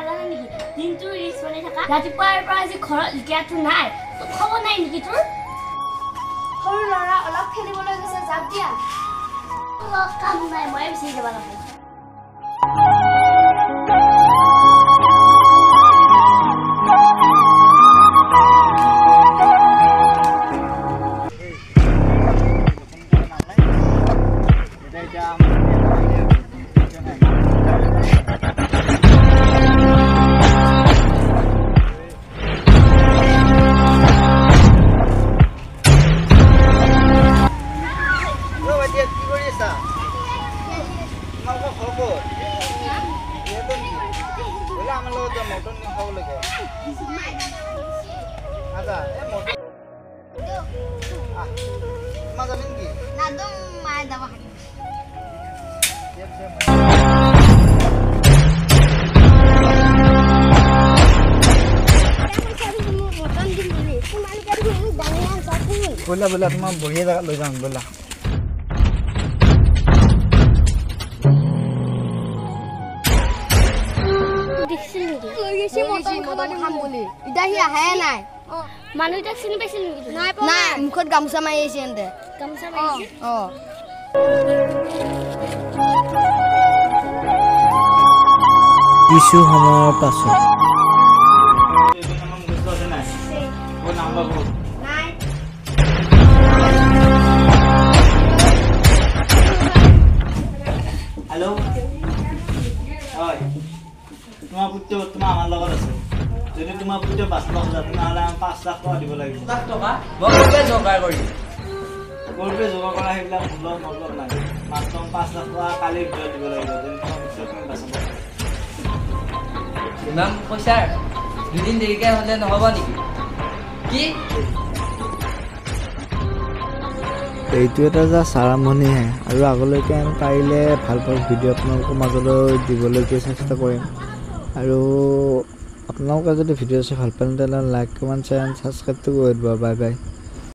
নাজানে নেকি দিনটো ৰিলছ বনাই থাকা ৰাতিপুৱাৰ পৰা আজি ঘৰত লিখিয়াটো নাই তো খবৰ নাই নেকি তোৰ সৰু ল'ৰা অলপ খেলিবলৈ গৈছে যাওক দিয়া অলপ কাম নাই মই বিচাৰি যাব লাগিব बोला बोला तुम बढ़िया जगह ले जाऊं बोला মুখত গামোচা মাৰি আছে এন্তে গামছা মাৰিছে কিছু সময়ৰ পাছত हेलो হয় তোমার পুত্র তোমার আমার লগত আছে যদি তোমার পুত্র 5 লাখ যায় তাহলে আমি 5 লাখ টাকা দিব লাগিব 5 লাখ টাকা বলবে জোগাড় করি বলবে জোগাড় করা হেলা মূল্য মূল্য নাই মাত্র 5 লাখ টাকা কালি ভিতর দিব লাগিব যদি তোমার পুত্র তুমি বাঁচাব ইমান পইচা দুদিন দেৰিকে হলে নহব নেকি কি এইটো এটা জাষ্ট আৰম্ভণিহে আৰু আগলৈকে আমি পাৰিলে ভাল ভাল ভিডিঅ' আপোনালোকৰ মাজলৈ দিবলৈকে চেষ্টা কৰিম আৰু আপোনালোকে যদি ভিডিঅ' চাই ভাল পায় তেতিয়াহ'লে লাইক কমেণ্ট শ্বেয়াৰ এণ্ড ছাবস্ক্ৰাইবটো কৰি দিব বাই বাই